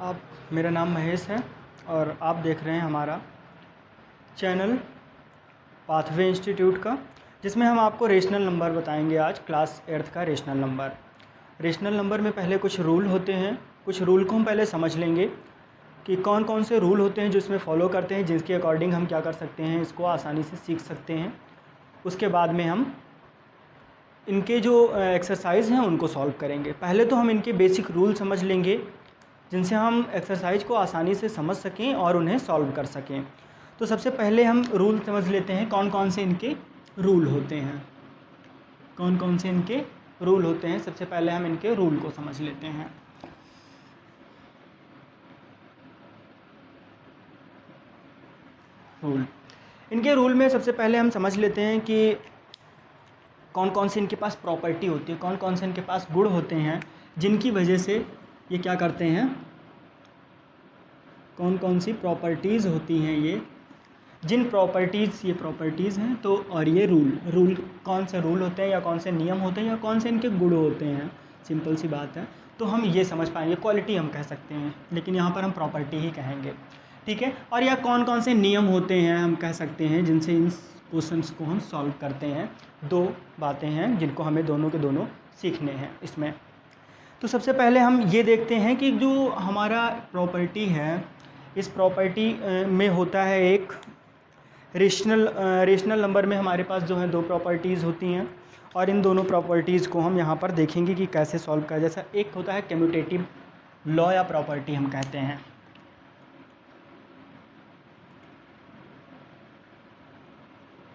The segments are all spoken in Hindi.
आप मेरा नाम महेश है और आप देख रहे हैं हमारा चैनल पाथवे इंस्टीट्यूट का, जिसमें हम आपको रेशनल नंबर बताएंगे। आज क्लास 8th का रेशनल नंबर। रेशनल नंबर में पहले कुछ रूल होते हैं, कुछ रूल को हम पहले समझ लेंगे कि कौन कौन से रूल होते हैं जो इसमें फॉलो करते हैं, जिसके अकॉर्डिंग हम क्या कर सकते हैं, इसको आसानी से सीख सकते हैं। उसके बाद में हम इनके जो एक्सरसाइज हैं उनको सॉल्व करेंगे। पहले तो हम इनके बेसिक रूल समझ लेंगे जिनसे हम एक्सरसाइज को आसानी से समझ सकें और उन्हें सॉल्व कर सकें। तो सबसे पहले हम रूल समझ लेते हैं कौन कौन से इनके रूल होते हैं। कौन कौन से इनके रूल होते हैं, सबसे पहले हम इनके रूल को समझ लेते हैं। रूल, इनके रूल में सबसे पहले हम समझ लेते हैं कि कौन कौन से इनके पास प्रॉपर्टी होती है, कौन कौन से इनके पास गुण होते हैं जिनकी वजह से ये क्या करते हैं, कौन कौन सी प्रॉपर्टीज़ होती हैं ये, जिन प्रॉपर्टीज़, ये प्रॉपर्टीज़ हैं। तो और ये रूल कौन से रूल होते हैं या कौन से नियम होते हैं या कौन से इनके गुण होते हैं, सिंपल सी बात है। तो हम ये समझ पाएंगे, क्वालिटी हम कह सकते हैं लेकिन यहाँ पर हम प्रॉपर्टी ही कहेंगे, ठीक है। और यह कौन कौन से नियम होते हैं हम कह सकते हैं जिनसे इन क्वेश्चंस को हम सॉल्व करते हैं। दो बातें हैं जिनको हमें दोनों के दोनों सीखने हैं इसमें। तो सबसे पहले हम ये देखते हैं कि जो हमारा प्रॉपर्टी है, इस प्रॉपर्टी में होता है एक रेशनल नंबर में हमारे पास जो है दो प्रॉपर्टीज़ होती हैं और इन दोनों प्रॉपर्टीज़ को हम यहाँ पर देखेंगे कि कैसे सॉल्व करें। जैसा एक होता है कम्यूटेटिव लॉ या प्रॉपर्टी हम कहते हैं,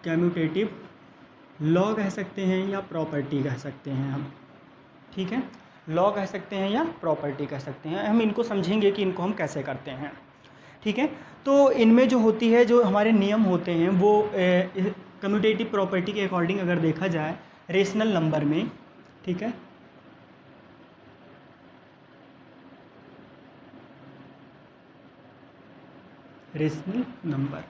कम्यूटेटिव लॉ कह सकते हैं या प्रॉपर्टी कह सकते हैं हम, ठीक है। लॉ कह सकते हैं या प्रॉपर्टी कह सकते हैं। हम इनको समझेंगे कि इनको हम कैसे करते हैं, ठीक है। तो इनमें जो होती है, जो हमारे नियम होते हैं वो कम्यूटेटिव प्रॉपर्टी के अकॉर्डिंग अगर देखा जाए रेशनल नंबर में, ठीक है, रेशनल नंबर।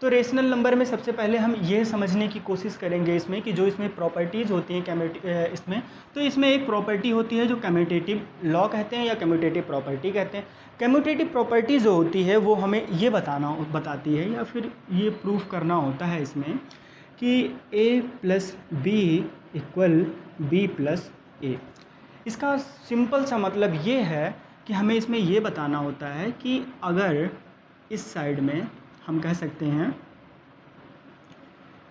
तो रेशनल नंबर में सबसे पहले हम ये समझने की कोशिश करेंगे इसमें कि जो इसमें प्रॉपर्टीज़ होती हैं इसमें, तो इसमें एक प्रॉपर्टी होती है जो कम्यूटेटिव लॉ कहते हैं या कम्यूटेटिव प्रॉपर्टी कहते हैं। कम्यूटेटिव प्रॉपर्टी जो होती है वो हमें ये बताती है या फिर ये प्रूफ करना होता है इसमें कि a + b = b + a। इसका सिंपल सा मतलब ये है कि हमें इसमें ये बताना होता है कि अगर इस साइड में हम कह सकते हैं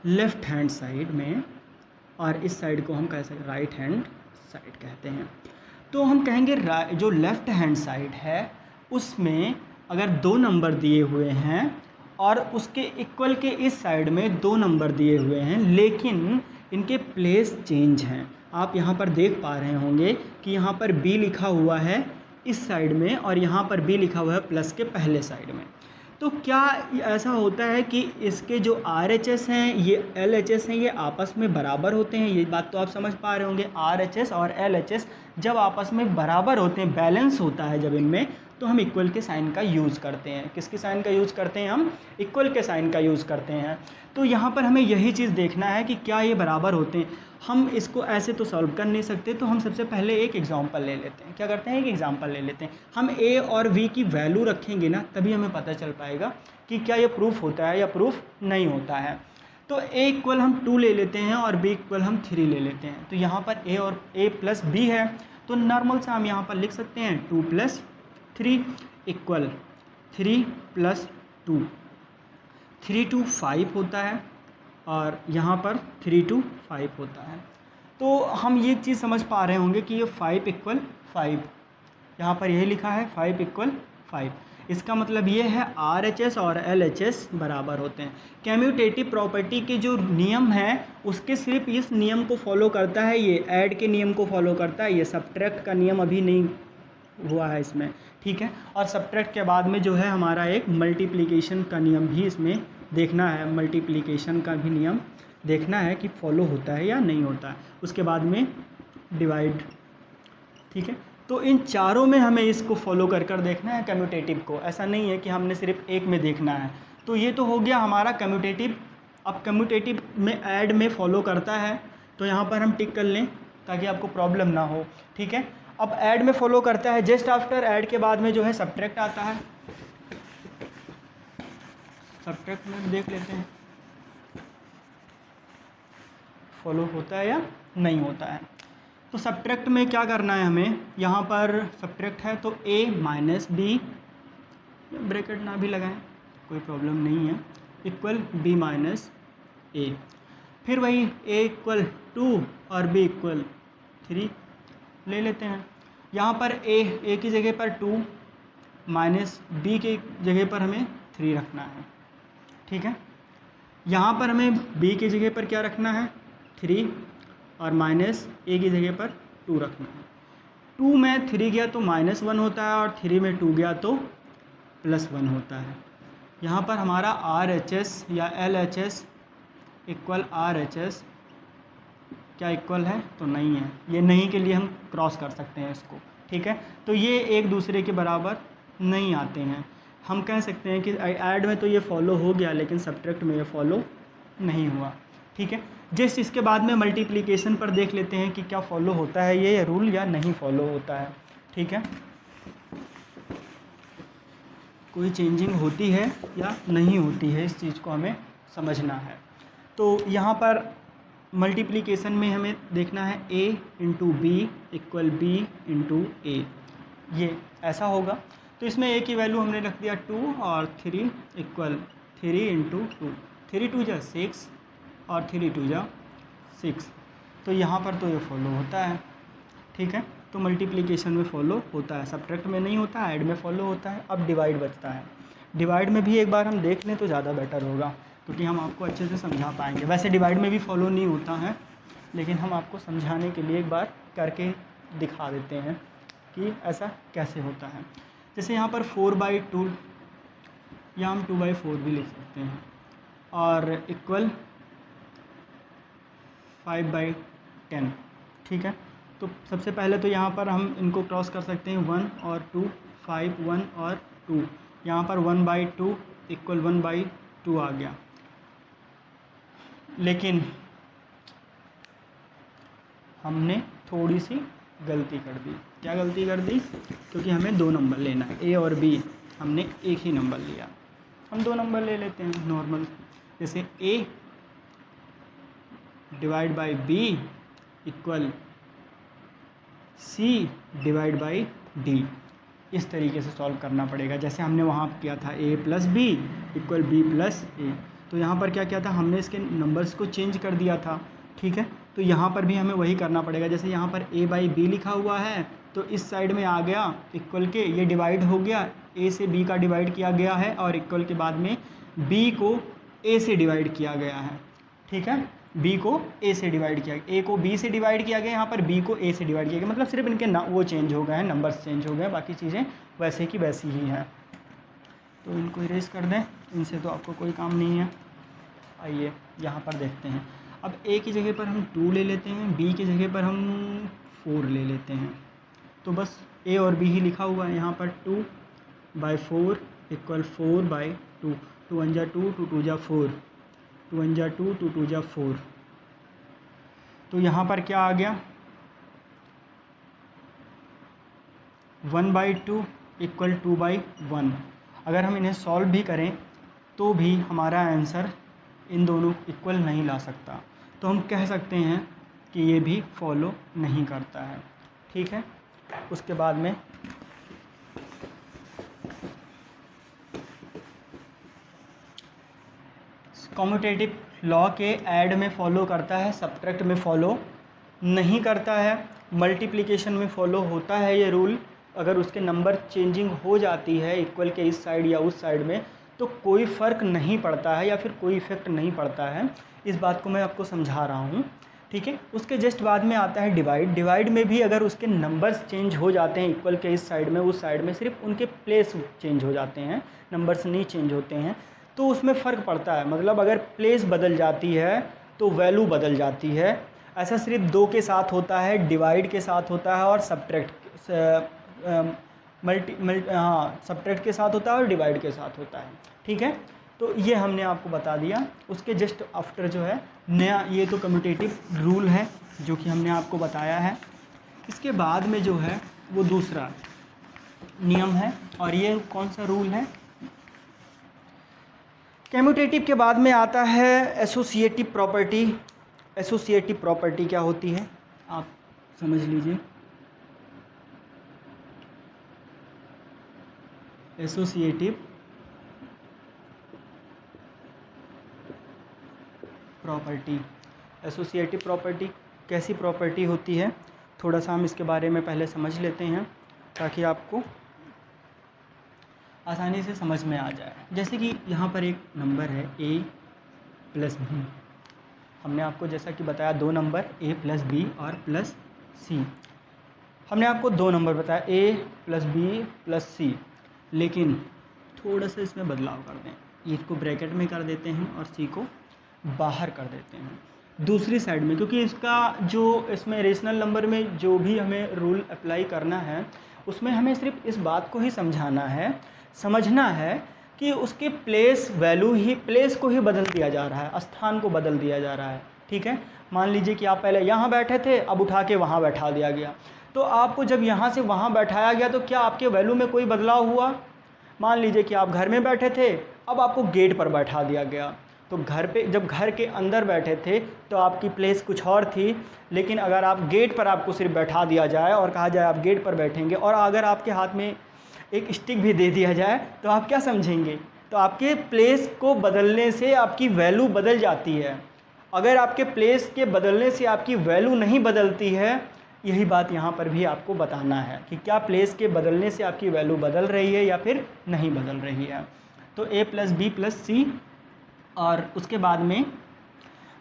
लेफ़्ट हैंड साइड में और इस साइड को हम कह सकते हैं राइट हैंड साइड कहते हैं। तो हम कहेंगे जो लेफ़्ट हैंड साइड है उसमें अगर दो नंबर दिए हुए हैं और उसके इक्वल के इस साइड में दो नंबर दिए हुए हैं लेकिन इनके प्लेस चेंज हैं। आप यहाँ पर देख पा रहे होंगे कि यहाँ पर b लिखा हुआ है इस साइड में और यहाँ पर b लिखा हुआ है प्लस के पहले साइड में। तो क्या ऐसा होता है कि इसके जो RHS हैं, ये LHS हैं, ये आपस में बराबर होते हैं। ये बात तो आप समझ पा रहे होंगे। RHS और LHS जब आपस में बराबर होते हैं, बैलेंस होता है जब इनमें, तो हम इक्वल के साइन का यूज़ करते हैं। किसके साइन का यूज़ करते हैं? हम इक्वल के साइन का यूज़ करते हैं। तो यहाँ पर हमें यही चीज़ देखना है कि क्या ये बराबर होते हैं। हम इसको ऐसे तो सॉल्व कर नहीं सकते, तो हम सबसे पहले एक एग्जांपल ले लेते हैं। क्या करते हैं? एक एग्जांपल ले लेते हैं। हम a और v की वैल्यू रखेंगे ना, तभी हमें पता चल पाएगा कि क्या ये प्रूफ होता है या प्रूफ नहीं होता है। तो a = हम 2 ले लेते हैं और b = हम 3 ले लेते हैं। तो यहाँ पर a और a + b है, तो नॉर्मल से हम यहाँ पर लिख सकते हैं 2 + 3 = 3 + 2, 3 to 5 होता है और यहाँ पर 3 to 5 होता है। तो हम ये चीज़ समझ पा रहे होंगे कि ये 5 = 5, यहाँ पर यही लिखा है 5 = 5। इसका मतलब ये है RHS और LHS बराबर होते हैं। कम्यूटेटिव प्रॉपर्टी के जो नियम हैं उसके सिर्फ इस नियम को फॉलो करता है, ये ऐड के नियम को फॉलो करता है, ये सब्ट्रैक्ट का नियम अभी नहीं हुआ है इसमें, ठीक है। और सब्ट्रैक्ट के बाद में जो है हमारा एक मल्टीप्लिकेशन का नियम भी इसमें देखना है, मल्टीप्लिकेशन का भी नियम देखना है कि फॉलो होता है या नहीं होता है। उसके बाद में डिवाइड, ठीक है। तो इन चारों में हमें इसको फॉलो कर देखना है कम्यूटेटिव को। ऐसा नहीं है कि हमने सिर्फ एक में देखना है। तो ये तो हो गया हमारा कम्यूटेटिव। अब कम्यूटेटिव में ऐड में फॉलो करता है, तो यहाँ पर हम टिक कर लें ताकि आपको प्रॉब्लम ना हो, ठीक है। अब ऐड में फॉलो करता है, जस्ट आफ्टर ऐड के बाद में जो है सब्ट्रैक्ट आता है। सब्ट्रैक्ट में देख लेते हैं फॉलो होता है या नहीं होता है। तो सब्ट्रैक्ट में क्या करना है हमें, यहाँ पर सब्ट्रैक्ट है तो a माइनस बी, ब्रैकेट ना भी लगाएं कोई प्रॉब्लम नहीं है, इक्वल b माइनस a। फिर वही a इक्वल 2 और b इक्वल 3 ले लेते हैं। यहाँ पर a की जगह पर 2 माइनस b की जगह पर हमें 3 रखना है, ठीक है। यहाँ पर हमें b की जगह पर क्या रखना है 3 और माइनस a की जगह पर 2 रखना है। 2 में 3 गया तो -1 होता है और 3 में 2 गया तो +1 होता है। यहाँ पर हमारा RHS या LHS इक्वल RHS क्या इक्वल है तो नहीं है, ये नहीं के लिए हम क्रॉस कर सकते हैं इसको, ठीक है। तो ये एक दूसरे के बराबर नहीं आते हैं। हम कह सकते हैं कि ऐड में तो ये फॉलो हो गया लेकिन सब्ट्रैक्ट में ये फॉलो नहीं हुआ, ठीक है। जस्ट इसके बाद में मल्टीप्लिकेशन पर देख लेते हैं कि क्या फॉलो होता है ये रूल या नहीं फॉलो होता है, ठीक है। कोई चेंजिंग होती है या नहीं होती है, इस चीज़ को हमें समझना है। तो यहाँ पर मल्टीप्लिकेशन में हमें देखना है a into B equal b into a, ये ऐसा होगा। तो इसमें a की वैल्यू हमने रख दिया 2 और 3 इक्वल 3 इंटू 2, 3 2 जा 6 और 3 2 जा 6। तो यहाँ पर तो ये फॉलो होता है, ठीक है। तो मल्टीप्लिकेशन में फॉलो होता है, सब्ट्रैक्ट में नहीं होता, ऐड में फॉलो होता है। अब डिवाइड बचता है, डिवाइड में भी एक बार हम देख लें तो ज़्यादा बेटर होगा क्योंकि हम आपको अच्छे से समझा पाएंगे। वैसे डिवाइड में भी फॉलो नहीं होता है लेकिन हम आपको समझाने के लिए एक बार करके दिखा देते हैं कि ऐसा कैसे होता है। जैसे यहाँ पर 4/2 या हम 2/4 भी लिख सकते हैं और इक्वल 5/10, ठीक है। तो सबसे पहले तो यहाँ पर हम इनको क्रॉस कर सकते हैं 1 और 2, 5 1 और 2, यहाँ पर 1/2 इक्वल 1/2 आ गया। लेकिन हमने थोड़ी सी गलती कर दी। क्या गलती कर दी, क्योंकि हमें 2 नंबर लेना है, a और b हमने एक ही नंबर लिया, हम 2 नंबर ले लेते हैं नॉर्मल। जैसे a divide by b equal c divide by d, इस तरीके से सॉल्व करना पड़ेगा। जैसे हमने वहाँ किया था a plus B equal b plus A, तो यहाँ पर क्या किया था हमने इसके नंबर्स को चेंज कर दिया था, ठीक है। तो यहाँ पर भी हमें वही करना पड़ेगा। जैसे यहाँ पर a बाई बी लिखा हुआ है तो इस साइड में आ गया इक्वल के, ये डिवाइड हो गया, a से b का डिवाइड किया गया है और इक्वल के बाद में b को a से डिवाइड किया गया है, ठीक है। b को a से डिवाइड किया, a को b से डिवाइड किया गया, यहाँ पर b को a से डिवाइड किया गया, मतलब सिर्फ इनके वो चेंज हो गए हैं, नंबर्स चेंज हो गए, बाकी चीज़ें वैसे की वैसी ही हैं। तो इनको इरेज कर दें, इनसे तो आपको कोई काम नहीं है। आइए यहाँ पर देखते हैं। अब a की जगह पर हम 2 ले लेते हैं, b की जगह पर हम 4 ले लेते हैं। तो बस a और b ही लिखा हुआ है यहाँ पर। 2/4 इक्वल 4/2, 2 1 जा 2, 2 2 जा 4, 2 1 जा 2, 2 2 जा 4। तो यहाँ पर क्या आ गया 1/2 इक्वल 2/1। अगर हम इन्हें सॉल्व भी करें तो भी हमारा आंसर इन दोनों इक्वल नहीं ला सकता, तो हम कह सकते हैं कि ये भी फॉलो नहीं करता है, ठीक है। उसके बाद में कम्यूटेटिव लॉ के ऐड में फॉलो करता है, सब्ट्रैक्ट में फॉलो नहीं करता है। मल्टीप्लिकेशन में फॉलो होता है ये रूल। अगर उसके नंबर चेंजिंग हो जाती है इक्वल के इस साइड या उस साइड में तो कोई फ़र्क नहीं पड़ता है या फिर कोई इफ़ेक्ट नहीं पड़ता है। इस बात को मैं आपको समझा रहा हूँ, ठीक है। उसके जस्ट बाद में आता है डिवाइड। डिवाइड में भी अगर उसके नंबर्स चेंज हो जाते हैं इक्वल के इस साइड में उस साइड में, सिर्फ उनके प्लेस चेंज हो जाते हैं, नंबर्स नहीं चेंज होते हैं, तो उसमें फ़र्क पड़ता है। मतलब अगर प्लेस बदल जाती है तो वैल्यू बदल जाती है। ऐसा सिर्फ 2 के साथ होता है, डिवाइड के साथ होता है और सब्ट्रैक्ट सब्ट्रैक्ट के साथ होता है और डिवाइड के साथ होता है, ठीक है। तो ये हमने आपको बता दिया। उसके जस्ट आफ्टर जो है नया, ये तो कम्यूटेटिव रूल है जो कि हमने आपको बताया है। इसके बाद में जो है वो दूसरा नियम है, और ये कौन सा रूल है? कम्यूटेटिव के बाद में आता है एसोसिएटिव प्रॉपर्टी। एसोसिएटिव प्रॉपर्टी क्या होती है आप समझ लीजिए। एसोसिएटिव प्रॉपर्टी, एसोसिएटिव प्रॉपर्टी कैसी प्रॉपर्टी होती है, थोड़ा सा हम इसके बारे में पहले समझ लेते हैं ताकि आपको आसानी से समझ में आ जाए। जैसे कि यहाँ पर एक नंबर है a प्लस बी, हमने आपको जैसा कि बताया दो नंबर a प्लस बी और प्लस सी, हमने आपको दो नंबर बताया a प्लस बी प्लस सी, लेकिन थोड़ा सा इसमें बदलाव कर दें, ए को ब्रैकेट में कर देते हैं और सी को बाहर कर देते हैं दूसरी साइड में, क्योंकि इसका जो इसमें रेशनल नंबर में जो भी हमें रूल अप्लाई करना है उसमें हमें सिर्फ इस बात को ही समझना है कि उसके प्लेस को ही बदल दिया जा रहा है, स्थान को बदल दिया जा रहा है। ठीक है, मान लीजिए कि आप पहले यहाँ बैठे थे, अब उठा के वहाँ बैठा दिया गया, तो आपको जब यहाँ से वहाँ बैठाया गया तो क्या आपके वैल्यू में कोई बदलाव हुआ? मान लीजिए कि आप घर में बैठे थे, अब आपको गेट पर बैठा दिया गया, तो घर पे जब घर के अंदर बैठे थे तो आपकी प्लेस कुछ और थी, लेकिन अगर आप गेट पर आपको सिर्फ बैठा दिया जाए और कहा जाए आप गेट पर बैठेंगे, और अगर आपके हाथ में एक स्टिक भी दे दिया जाए तो आप क्या समझेंगे? तो आपके प्लेस को बदलने से आपकी वैल्यू बदल जाती है। अगर आपके प्लेस के बदलने से आपकी वैल्यू नहीं बदलती है, यही बात यहाँ पर भी आपको बताना है कि क्या प्लेस के बदलने से आपकी वैल्यू बदल रही है या फिर नहीं बदल रही है। तो a प्लस बी प्लस सी, और उसके बाद में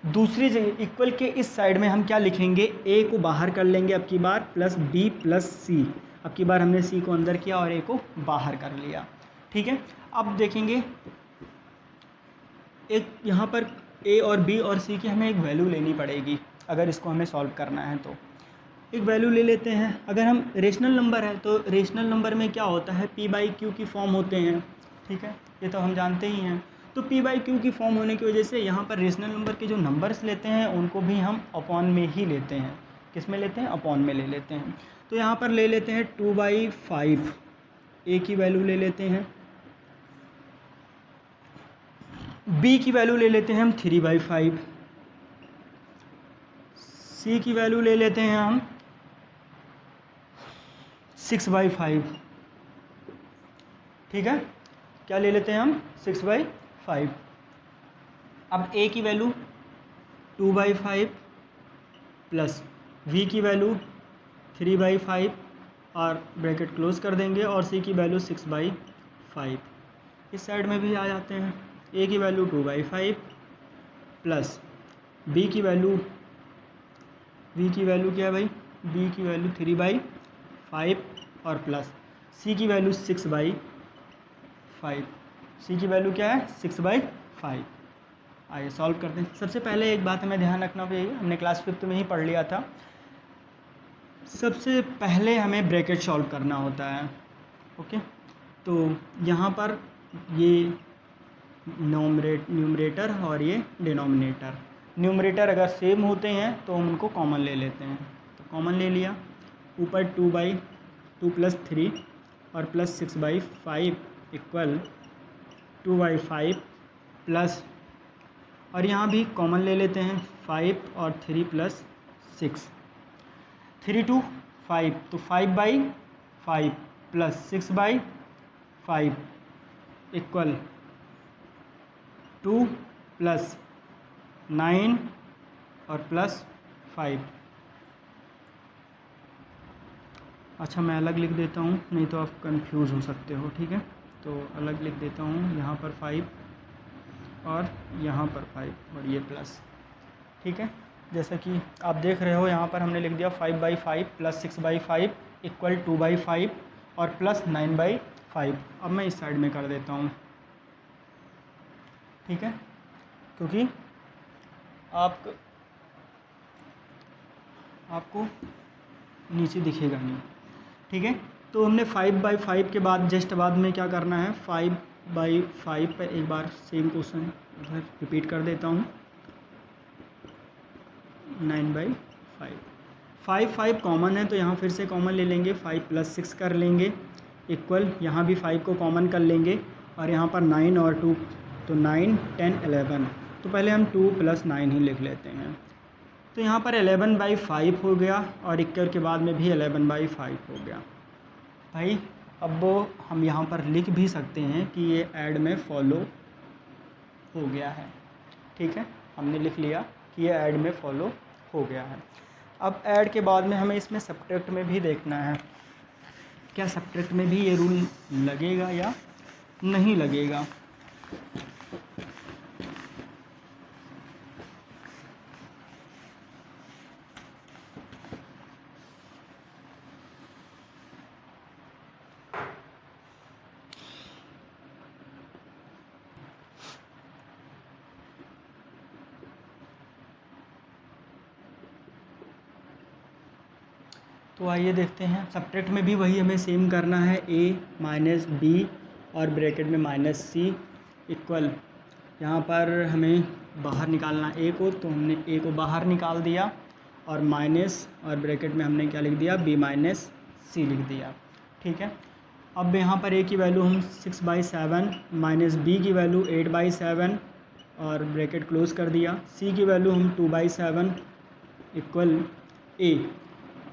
दूसरी जगह इक्वल के इस साइड में हम क्या लिखेंगे? a को बाहर कर लेंगे अब की बार, प्लस b प्लस सी, अब की बार हमने c को अंदर किया और a को बाहर कर लिया। ठीक है, अब देखेंगे एक यहाँ पर a और b और c की हमें एक वैल्यू लेनी पड़ेगी अगर इसको हमें सॉल्व करना है। तो एक वैल्यू ले लेते हैं, अगर हम रेशनल नंबर है तो रेशनल नंबर में क्या होता है? p बाई क्यू की फॉर्म होते हैं। ठीक है, ये तो हम जानते ही हैं। तो p बाई क्यू की फॉर्म होने की वजह से यहाँ पर रेशनल नंबर के जो नंबर्स लेते हैं उनको भी हम अपॉन में ही लेते हैं। किस में लेते हैं? अपॉन में ले लेते हैं। तो यहाँ पर ले लेते हैं 2/5, a की वैल्यू ले लेते हैं, b की वैल्यू ले लेते हैं हम 3/5, c की वैल्यू ले लेते हैं हम 6/5। ठीक है, क्या ले लेते हैं हम? 6/5। अब a की वैल्यू 2/5 प्लस v की वैल्यू 3/5 और ब्रैकेट क्लोज कर देंगे, और c की वैल्यू 6/5। इस साइड में भी आ जाते हैं, a की वैल्यू 2/5 प्लस b की वैल्यू, v की वैल्यू क्या है भाई? b की वैल्यू 3/5 और प्लस c की वैल्यू 6/5। c की वैल्यू क्या है? 6/5। आइए सॉल्व करते हैं। सबसे पहले एक बात हमें ध्यान रखना चाहिए, हमने क्लास 5th में ही पढ़ लिया था, सबसे पहले हमें ब्रैकेट सॉल्व करना होता है। ओके, तो यहाँ पर ये न्यूमरेटर और ये डिनोमिनेटर, न्यूमरेटर अगर सेम होते हैं तो हम उनको कॉमन ले लेते हैं। तो कॉमन ले लिया, ऊपर 2/2 प्लस 3 और प्लस 6/5 इक्वल 2/5 प्लस, और यहाँ भी कॉमन ले लेते हैं 5 और 3 प्लस 6, 3 to 5 तो 5/5 प्लस 6/5 इक्वल 2 प्लस 9 और प्लस 5। अच्छा, मैं अलग लिख देता हूँ, नहीं तो आप कंफ्यूज हो सकते हो। ठीक है, तो अलग लिख देता हूँ, यहाँ पर 5 और यहाँ पर 5 और ये प्लस। ठीक है, जैसा कि आप देख रहे हो यहाँ पर हमने लिख दिया 5/5 प्लस 6/5 इक्वल 2/5 और प्लस 9/5। अब मैं इस साइड में कर देता हूँ। ठीक है, क्योंकि आपको नीचे दिखेगा नहीं। ठीक है, तो हमने 5/5 के बाद जस्ट बाद में क्या करना है? 5/5 पर एक बार सेम क्वेश्चन उधर रिपीट कर देता हूँ, 9/5। 5 कॉमन है तो यहाँ फिर से कॉमन ले लेंगे, 5 + 6 कर लेंगे इक्वल, यहाँ भी 5 को कॉमन कर लेंगे और यहाँ पर 9 और 2 तो 9, 10, 11। तो पहले हम 2 + 9 ही लिख लेते हैं। तो यहाँ पर 11/5 हो गया और इक्वल के बाद में भी 11/5 हो गया। भाई अब हम यहाँ पर लिख भी सकते हैं कि ये ऐड में फॉलो हो गया है। ठीक है, हमने लिख लिया कि ये ऐड में फॉलो हो गया है। अब ऐड के बाद में हमें इसमें सब्ट्रैक्ट में भी देखना है, क्या सब्ट्रैक्ट में भी ये रूल लगेगा या नहीं लगेगा। तो आइए देखते हैं, सब्ट्रैक्ट में भी वही हमें सेम करना है, a - b और ब्रैकेट में -c इक्वल, यहाँ पर हमें बाहर निकालना a को, तो हमने a को बाहर निकाल दिया और माइनस और ब्रैकेट में हमने क्या लिख दिया, b - c लिख दिया। ठीक है, अब यहाँ पर a की वैल्यू हम 6/7 माइनस b की वैल्यू 8/7 और ब्रैकेट क्लोज़ कर दिया, c की वैल्यू हम 2/7 इक्वल a।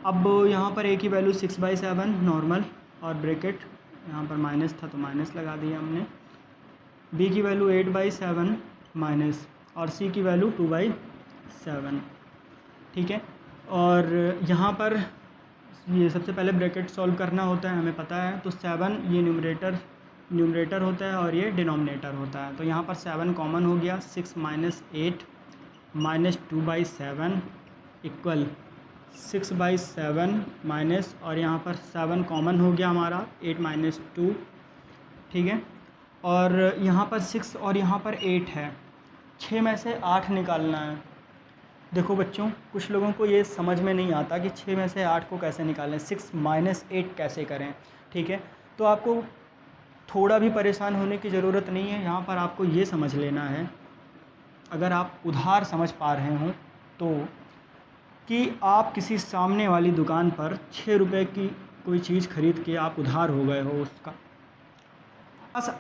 अब यहाँ पर a की वैल्यू 6/7 नॉर्मल और ब्रैकेट यहाँ पर माइनस था तो माइनस लगा दिया हमने, b की वैल्यू 8/7 माइनस और c की वैल्यू 2/7। ठीक है, और यहाँ पर ये सबसे पहले ब्रैकेट सॉल्व करना होता है, हमें पता है। तो 7 ये न्यूमरेटर होता है और ये डिनोमिनेटर होता है। तो यहाँ पर 7 कॉमन हो गया, 6 - 8 - 2/7 इक्वल 6/7 माइनस और यहाँ पर 7 कॉमन हो गया हमारा, 8 - 2। ठीक है, और यहाँ पर 6 और यहाँ पर 8 है, 6 में से 8 निकालना है। देखो बच्चों, कुछ लोगों को ये समझ में नहीं आता कि 6 में से 8 को कैसे निकालें, 6 - 8 कैसे करें। ठीक है, तो आपको थोड़ा भी परेशान होने की ज़रूरत नहीं है। यहाँ पर आपको ये समझ लेना है, अगर आप उधार समझ पा रहे हों तो, कि आप किसी सामने वाली दुकान पर 6 रुपये की कोई चीज़ खरीद के आप उधार हो गए हो, उसका बस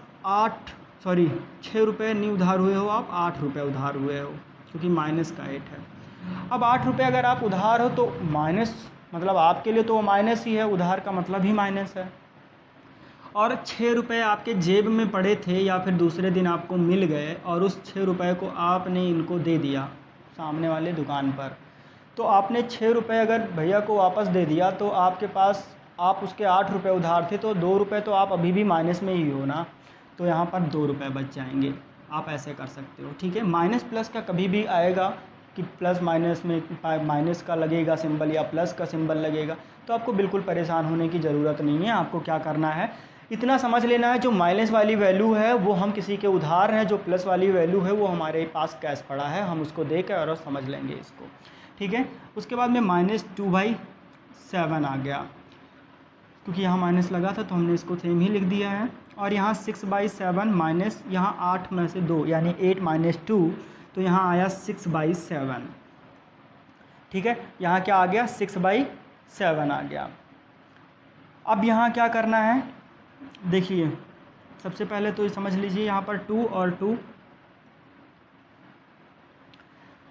6 रुपये नहीं उधार हुए हो आप, 8 रुपये उधार हुए हो, क्योंकि माइनस का 8 है। अब 8 रुपये अगर आप उधार हो तो माइनस मतलब आपके लिए तो वो माइनस ही है, उधार का मतलब ही माइनस है। और 6 रुपये आपके जेब में पड़े थे या फिर दूसरे दिन आपको मिल गए और उस 6 रुपये को आपने इनको दे दिया सामने वाले दुकान पर, तो आपने 6 रुपये अगर भैया को वापस दे दिया तो आपके पास, आप उसके 8 रुपये उधार थे तो 2 रुपये तो आप अभी भी माइनस में ही हो ना, तो यहाँ पर 2 रुपये बच जाएंगे। आप ऐसे कर सकते हो। ठीक है, माइनस प्लस का कभी भी आएगा कि प्लस माइनस में माइनस का लगेगा सिंबल या प्लस का सिंबल लगेगा, तो आपको बिल्कुल परेशान होने की ज़रूरत नहीं है। आपको क्या करना है, इतना समझ लेना है, जो माइनस वाली वैल्यू है वो हम किसी के उधार हैं, जो प्लस वाली वैल्यू है वो हमारे पास कैश पड़ा है, हम उसको देकर और समझ लेंगे इसको। ठीक है, उसके बाद में -2/7 आ गया, क्योंकि यहाँ माइनस लगा था तो हमने इसको सेम ही लिख दिया है। और यहाँ 6/7 माइनस यहाँ 8 में से 2 यानी 8 - 2, तो यहाँ आया 6/7। ठीक है, यहाँ क्या आ गया, 6/7 आ गया। अब यहाँ क्या करना है, देखिए सबसे पहले तो समझ लीजिए यहाँ पर 2 और 2,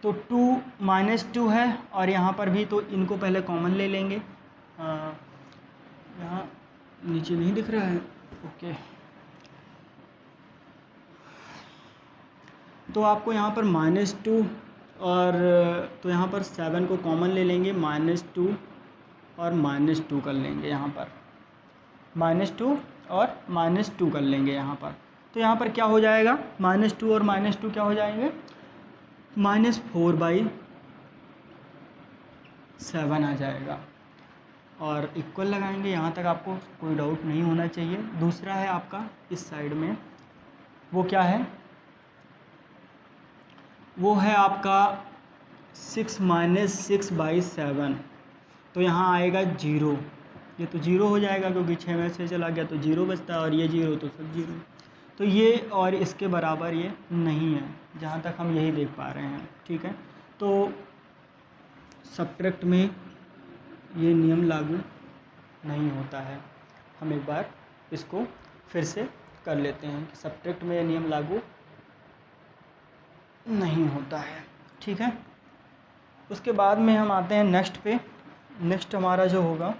तो 2 - 2 है और यहाँ पर भी, तो इनको पहले कॉमन ले लेंगे। यहाँ नीचे नहीं दिख रहा है, ओके। तो आपको यहाँ पर -2 और तो यहाँ पर 7 को कॉमन ले लेंगे, -2 और -2 कर लेंगे यहाँ पर, -2 और -2 कर लेंगे यहाँ पर। तो यहाँ पर क्या हो जाएगा, -2 और -2 क्या हो जाएंगे, -4/7 आ जाएगा और इक्वल लगाएंगे। यहाँ तक आपको कोई डाउट नहीं होना चाहिए। दूसरा है आपका इस साइड में, वो क्या है, वो है आपका 6 - 6/7, तो यहाँ आएगा 0, ये तो 0 हो जाएगा क्योंकि 6 में से चला गया तो 0 बचता है और ये 0 तो सब 0, तो ये और इसके बराबर ये नहीं है, जहाँ तक हम यही देख पा रहे हैं। ठीक है, तो सब्ट्रैक्ट में ये नियम लागू नहीं होता है। हम एक बार इसको फिर से कर लेते हैं कि सब्ट्रैक्ट में ये नियम लागू नहीं होता है। ठीक है, उसके बाद में हम आते हैं नेक्स्ट पे। नेक्स्ट हमारा जो होगा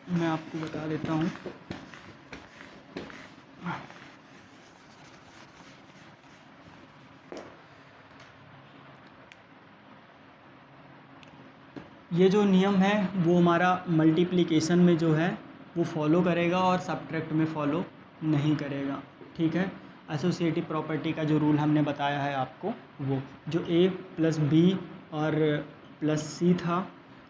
मैं आपको बता देता हूँ। ये जो नियम है वो हमारा मल्टीप्लिकेशन में जो है वो फॉलो करेगा और सब्ट्रैक्ट में फॉलो नहीं करेगा। ठीक है, एसोसिएटिव प्रॉपर्टी का जो रूल हमने बताया है आपको, वो जो a प्लस बी और प्लस सी था।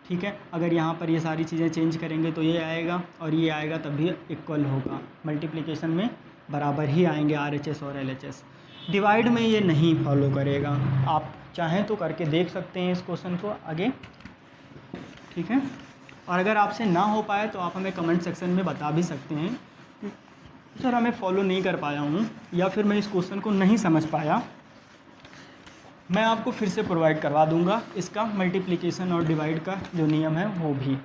ठीक है, अगर यहाँ पर ये सारी चीज़ें चेंज करेंगे तो ये आएगा और ये आएगा तब भी इक्वल होगा। मल्टीप्लिकेशन में बराबर ही आएंगे RHS और LHS। डिवाइड में ये नहीं फॉलो करेगा। आप चाहें तो करके देख सकते हैं इस क्वेश्चन को आगे। ठीक है, और अगर आपसे ना हो पाए तो आप हमें कमेंट सेक्शन में बता भी सकते हैं कि सर हमें फॉलो नहीं कर पाया हूँ या फिर मैं इस क्वेश्चन को नहीं समझ पाया। मैं आपको फिर से प्रोवाइड करवा दूंगा इसका मल्टीप्लिकेशन और डिवाइड का जो नियम है वो भी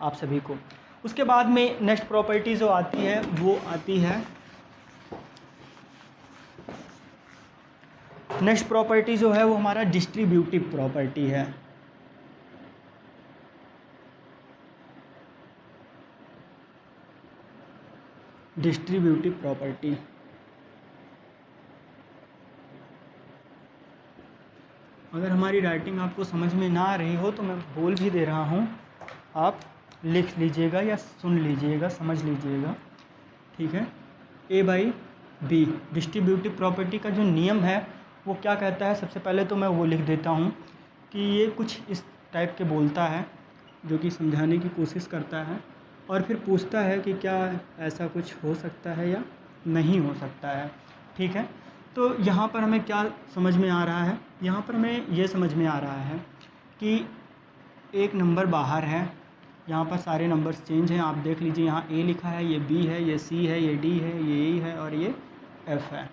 आप सभी को। उसके बाद में नेक्स्ट प्रॉपर्टी जो आती है वो आती है, नेक्स्ट प्रॉपर्टी जो है वो हमारा डिस्ट्रीब्यूटिव प्रॉपर्टी है। डिस्ट्रीब्यूटिव प्रॉपर्टी अगर हमारी राइटिंग आपको समझ में ना आ रही हो तो मैं बोल भी दे रहा हूँ, आप लिख लीजिएगा या सुन लीजिएगा, समझ लीजिएगा। ठीक है, a by B distributive property का जो नियम है वो क्या कहता है। सबसे पहले तो मैं वो लिख देता हूँ कि ये कुछ इस टाइप के बोलता है जो कि समझाने की कोशिश करता है और फिर पूछता है कि क्या ऐसा कुछ हो सकता है या नहीं हो सकता है। ठीक है, तो यहाँ पर हमें क्या समझ में आ रहा है, यहाँ पर हमें ये समझ में आ रहा है कि एक नंबर बाहर है, यहाँ पर सारे नंबर्स चेंज हैं। आप देख लीजिए, यहाँ A लिखा है, ये B है, ये C है, ये D है, ये E है और ये F है।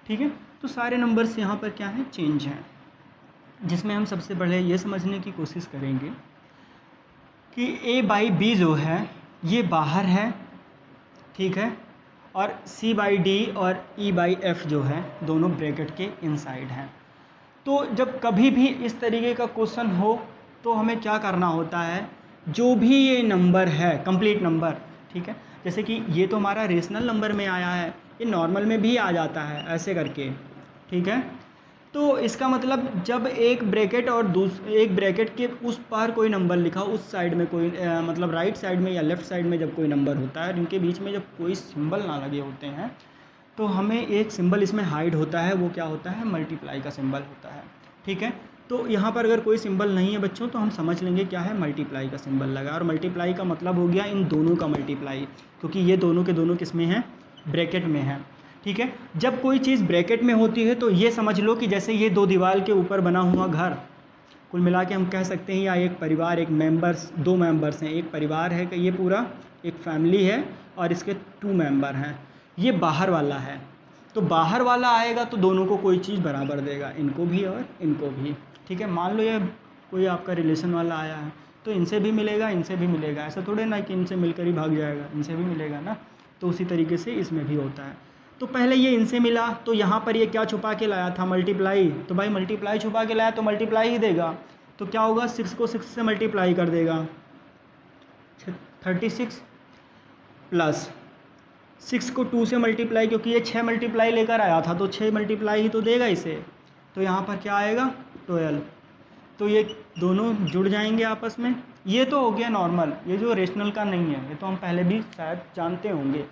ठीक है, तो सारे नंबर्स यहाँ पर क्या हैं, चेंज हैं, जिसमें हम सबसे पहले ये समझने की कोशिश करेंगे कि A बाई B जो है ये बाहर है। ठीक है, और C बाई D और E बाई F जो है दोनों ब्रैकेट के इनसाइड हैं। तो जब कभी भी इस तरीके का क्वेश्चन हो तो हमें क्या करना होता है, जो भी ये नंबर है कंप्लीट नंबर, ठीक है, जैसे कि ये तो हमारा रेशनल नंबर में आया है, ये नॉर्मल में भी आ जाता है ऐसे करके। ठीक है, तो इसका मतलब जब एक ब्रैकेट और एक ब्रैकेट के उस पार कोई नंबर लिखा, उस साइड में कोई मतलब राइट साइड में या लेफ़्ट साइड में जब कोई नंबर होता है, इनके बीच में जब कोई सिंबल ना लगे होते हैं तो हमें एक सिंबल इसमें हाइड होता है, वो क्या होता है, मल्टीप्लाई का सिंबल होता है। ठीक है, तो यहाँ पर अगर कोई सिंबल नहीं है बच्चों तो हम समझ लेंगे क्या है, मल्टीप्लाई का सिंबल लगा। और मल्टीप्लाई का मतलब हो गया इन दोनों का मल्टीप्लाई, क्योंकि ये दोनों के दोनों किस में हैं, ब्रैकेट में हैं। ठीक है, जब कोई चीज़ ब्रैकेट में होती है तो ये समझ लो कि जैसे ये दो दीवार के ऊपर बना हुआ घर, कुल मिला के हम कह सकते हैं, या एक परिवार, एक मेंबर्स, दो मेंबर्स हैं, एक परिवार है कि ये पूरा एक फैमिली है और इसके 2 मेंबर हैं, ये बाहर वाला है। तो बाहर वाला आएगा तो दोनों को कोई चीज़ बराबर देगा, इनको भी और इनको भी। ठीक है, मान लो ये कोई आपका रिलेशन वाला आया है तो इनसे भी मिलेगा, इनसे भी मिलेगा, ऐसा थोड़े ना कि इनसे मिलकर ही भाग जाएगा, इनसे भी मिलेगा ना। तो उसी तरीके से इसमें भी होता है। तो पहले ये इनसे मिला तो यहाँ पर ये क्या छुपा के लाया था, मल्टीप्लाई। तो भाई मल्टीप्लाई छुपा के लाया तो मल्टीप्लाई ही देगा। तो क्या होगा, 6 को 6 से मल्टीप्लाई कर देगा, 36 प्लस 6 को 2 से मल्टीप्लाई, क्योंकि ये 6 मल्टीप्लाई लेकर आया था तो 6 मल्टीप्लाई ही तो देगा इसे। तो यहाँ पर क्या आएगा, 12। तो ये दोनों जुड़ जाएंगे आपस में। ये तो हो गया नॉर्मल, ये जो रेशनल का नहीं है, ये तो हम पहले भी शायद जानते होंगे।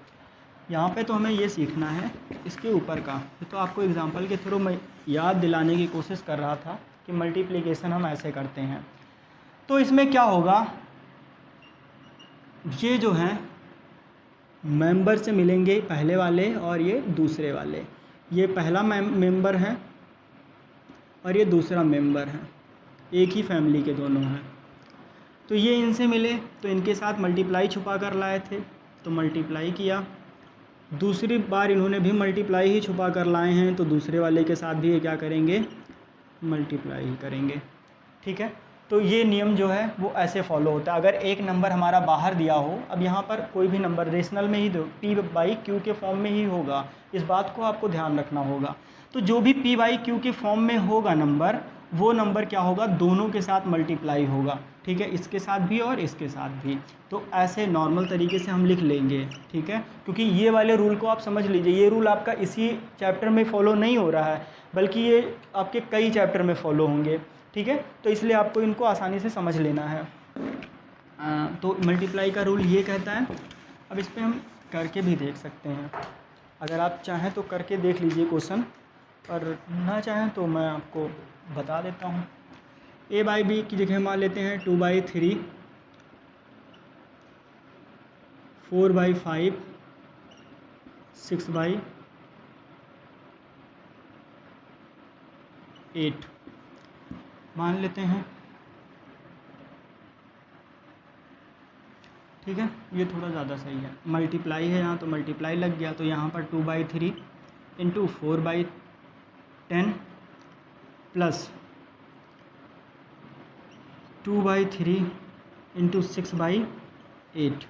यहाँ पे तो हमें ये सीखना है इसके ऊपर का। ये तो आपको एग्जांपल के थ्रू मैं याद दिलाने की कोशिश कर रहा था कि मल्टीप्लिकेशन हम ऐसे करते हैं। तो इसमें क्या होगा, ये जो हैं मेंबर से मिलेंगे पहले वाले और ये दूसरे वाले। ये पहला मेंबर है और ये दूसरा मेंबर है, एक ही फैमिली के दोनों हैं। तो ये इनसे मिले तो इनके साथ मल्टीप्लाई छुपा कर लाए थे तो मल्टीप्लाई किया। दूसरी बार इन्होंने भी मल्टीप्लाई ही छुपा कर लाए हैं तो दूसरे वाले के साथ भी ये क्या करेंगे, मल्टीप्लाई ही करेंगे। ठीक है, तो ये नियम जो है वो ऐसे फॉलो होता है। अगर एक नंबर हमारा बाहर दिया हो, अब यहाँ पर कोई भी नंबर रेशनल में ही दो, p/q के फॉर्म में ही होगा, इस बात को आपको ध्यान रखना होगा। तो जो भी p/q के फॉर्म में होगा नंबर, वो नंबर क्या होगा, दोनों के साथ मल्टीप्लाई होगा, ठीक है, इसके साथ भी और इसके साथ भी। तो ऐसे नॉर्मल तरीके से हम लिख लेंगे, ठीक है, क्योंकि ये वाले रूल को आप समझ लीजिए, ये रूल आपका इसी चैप्टर में फॉलो नहीं हो रहा है, बल्कि ये आपके कई चैप्टर में फॉलो होंगे, ठीक है, तो इसलिए आपको इनको आसानी से समझ लेना है। तो मल्टीप्लाई का रूल ये कहता है। अब इस पर हम करके भी देख सकते हैं, अगर आप चाहें तो करके देख लीजिए क्वेश्चन, और ना चाहें तो मैं आपको बता देता हूँ। a/b की जगह मान लेते हैं 2/3, 4/5, 6/8 मान लेते हैं, ठीक है, ये थोड़ा ज़्यादा सही है। मल्टीप्लाई है यहाँ तो मल्टीप्लाई लग गया, तो यहाँ पर 2/3 इंटू 4/10 प्लस 2/3 इंटू 6/8,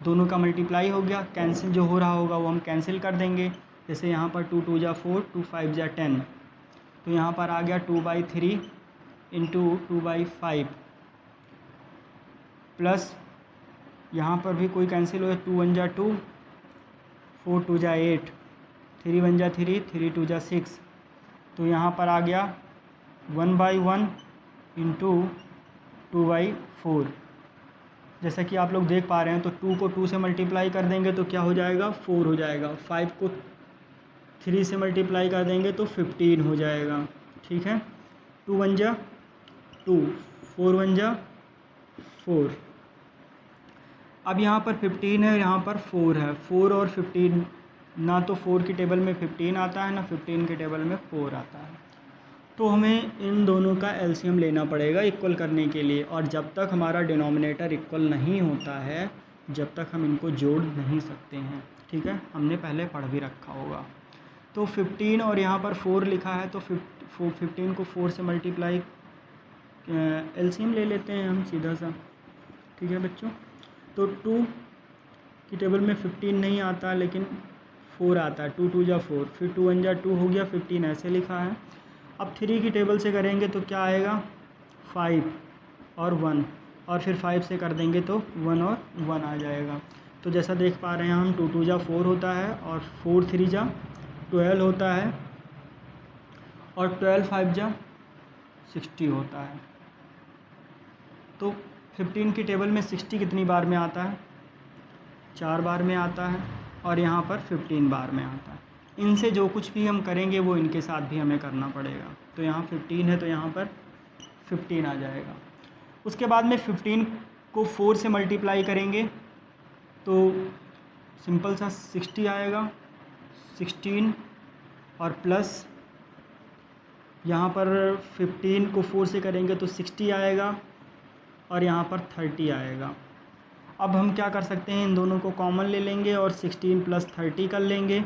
दोनों का मल्टीप्लाई हो गया। कैंसिल जो हो रहा होगा वो हम कैंसिल कर देंगे, जैसे यहाँ पर 2 2 जा 4, 2 5 जा 10, तो यहाँ पर आ गया 2/3 इंटू 2/5 प्लस यहाँ पर भी कोई कैंसिल हो गया, 2 1 जा 2, 4 2 जा 8, 3 1 जा 3, 3 2 जा 6, तो यहाँ पर आ गया 1/1 इंटू 2/4। जैसा कि आप लोग देख पा रहे हैं, तो 2 को 2 से मल्टीप्लाई कर देंगे तो क्या हो जाएगा, 4 हो जाएगा। 5 को 3 से मल्टीप्लाई कर देंगे तो 15 हो जाएगा, ठीक है। 2 1 जा 2, 4 1 जा 4। अब यहाँ पर 15 है, यहाँ पर 4 है। 4 और 15, ना तो 4 की टेबल में 15 आता है, ना 15 के टेबल में 4 आता है, तो हमें इन दोनों का एलसीएम लेना पड़ेगा इक्वल करने के लिए। और जब तक हमारा डिनोमिनेटर इक्वल नहीं होता है, जब तक हम इनको जोड़ नहीं सकते हैं, ठीक है, हमने पहले पढ़ भी रखा होगा। तो 15 और यहाँ पर 4 लिखा है, तो 15 को 4 से मल्टीप्लाई, एलसीएम ले लेते हैं हम सीधा सा, ठीक है बच्चों। तो 2 की टेबल में 15 नहीं आता, लेकिन 4 आता है, 2 2 जा 4, फिर 2 1 जा 2 हो गया, 15 ऐसे लिखा है। अब 3 की टेबल से करेंगे तो क्या आएगा, 5 और 1, और फिर 5 से कर देंगे तो 1 और 1 आ जाएगा। तो जैसा देख पा रहे हैं हम, 2 2 जा 4 होता है, और 4 3 जा 12 होता है, और 12 5 जा 60 होता है। तो 15 की टेबल में 60 कितनी बार में आता है, 4 बार में आता है, और यहाँ पर 15 बार में आता है। इनसे जो कुछ भी हम करेंगे वो इनके साथ भी हमें करना पड़ेगा। तो यहाँ 15 है तो यहाँ पर 15 आ जाएगा। उसके बाद में 15 को 4 से मल्टीप्लाई करेंगे तो सिंपल सा 60 आएगा, 16 और प्लस यहाँ पर 15 को 4 से करेंगे तो 60 आएगा, और यहाँ पर 30 आएगा। अब हम क्या कर सकते हैं, इन दोनों को कॉमन ले लेंगे और 16 प्लस 30 कर लेंगे।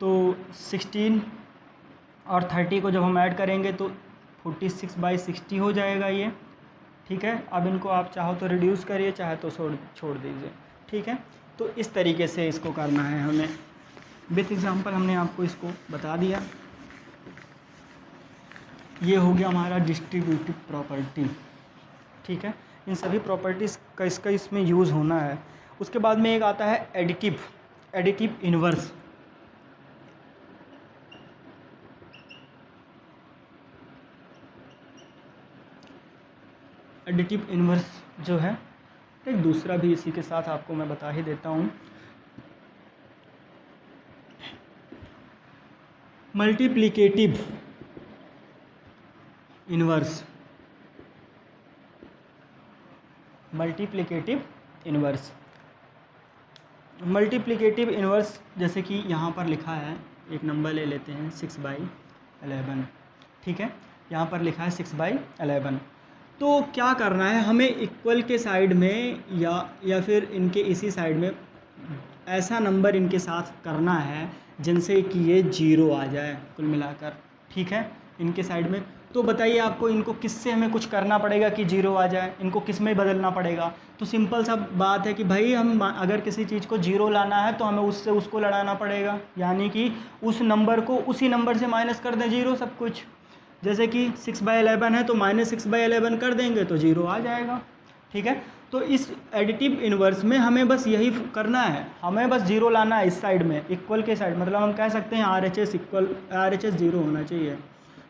तो 16 और 30 को जब हम ऐड करेंगे तो 46/60 हो जाएगा ये, ठीक है। अब इनको आप चाहो तो रिड्यूस करिए, चाहे तो छोड़ दीजिए, ठीक है। तो इस तरीके से इसको करना है हमें। विथ एग्जांपल हमने आपको इसको बता दिया। ये हो गया हमारा डिस्ट्रीब्यूटिव प्रॉपर्टी, ठीक है। इन सभी प्रॉपर्टीज़ का इसका इसमें यूज़ होना है। उसके बाद में एक आता है एडिटिव इन्वर्स। एडिटिव इन्वर्स जो है, एक दूसरा भी इसी के साथ आपको मैं बता ही देता हूँ। मल्टीप्लिकेटिव इन्वर्स, मल्टीप्लिकेटिव इन्वर्स जैसे कि यहाँ पर लिखा है, एक नंबर ले लेते हैं 6/11, ठीक है। यहाँ पर लिखा है 6/11। तो क्या करना है हमें, इक्वल के साइड में या फिर इनके इसी साइड में ऐसा नंबर इनके साथ करना है जिनसे कि ये 0 आ जाए कुल मिलाकर, ठीक है। इनके साइड में। तो बताइए आपको इनको किससे हमें कुछ करना पड़ेगा कि जीरो आ जाए, इनको किस में बदलना पड़ेगा? तो सिंपल सा बात है कि भाई हम अगर किसी चीज़ को जीरो लाना है तो हमें उससे उसको लड़ाना पड़ेगा, यानी कि उस नंबर को उसी नंबर से माइनस कर दें जीरो सब कुछ। जैसे कि 6/11 है तो -6/11 कर देंगे तो जीरो आ जाएगा, ठीक है। तो इस एडिटिव इन्वर्स में हमें बस यही करना है, हमें बस जीरो लाना है इस साइड में, इक्वल के साइड, मतलब हम कह सकते हैं RHS जीरो होना चाहिए।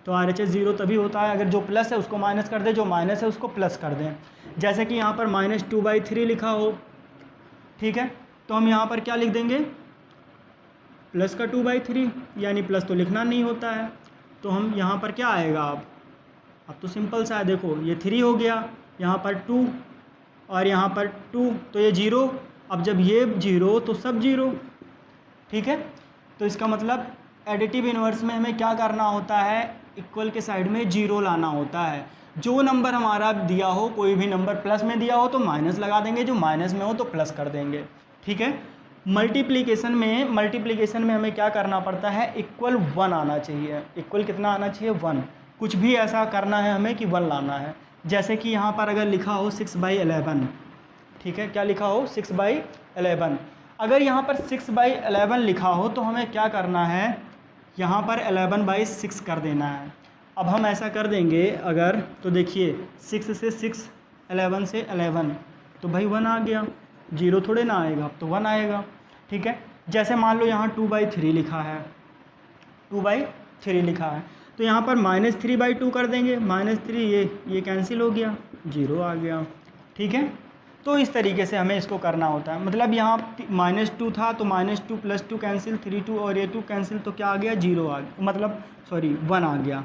तो RHS जीरो तभी होता है अगर जो प्लस है उसको माइनस कर दें, जो माइनस है उसको प्लस कर दें। जैसे कि यहाँ पर -2/3 लिखा हो, ठीक है, तो हम यहाँ पर क्या लिख देंगे, प्लस का 2/3, यानी प्लस तो लिखना नहीं होता है। तो हम यहाँ पर क्या आएगा अब तो सिंपल सा है, देखो ये 3 हो गया, यहाँ पर 2 और यहाँ पर 2, तो ये जीरो। अब जब ये जीरो तो सब जीरो, ठीक है। तो इसका मतलब एडिटिव इन्वर्स में हमें क्या करना होता है, इक्वल के साइड में जीरो लाना होता है। जो नंबर हमारा दिया हो, कोई भी नंबर प्लस में दिया हो तो माइनस लगा देंगे, जो माइनस में हो तो प्लस कर देंगे, ठीक है। मल्टीप्लिकेशन में हमें क्या करना पड़ता है, इक्वल 1 आना चाहिए। इक्वल कितना आना चाहिए, 1। कुछ भी ऐसा करना है हमें कि 1 लाना है। जैसे कि यहाँ पर अगर लिखा हो 6/11, ठीक है, क्या लिखा हो 6/11, अगर यहाँ पर 6/11 लिखा हो तो हमें क्या करना है, यहाँ पर 11/6 कर देना है। अब हम ऐसा कर देंगे अगर, तो देखिए 6 से 6, 11 से 11, तो भाई 1 आ गया, जीरो थोड़े ना आएगा, अब तो 1 आएगा, ठीक है। जैसे मान लो यहाँ 2/3 लिखा है, 2/3 लिखा है, तो यहाँ पर -3/2 कर देंगे, -3 ये कैंसिल हो गया, जीरो आ गया, ठीक है। तो इस तरीके से हमें इसको करना होता है। मतलब यहाँ -2 था तो -2 + 2 कैंसिल, 3 2 और ये 2 कैंसिल, तो क्या आ गया, जीरो आ गया, मतलब सॉरी 1 आ गया।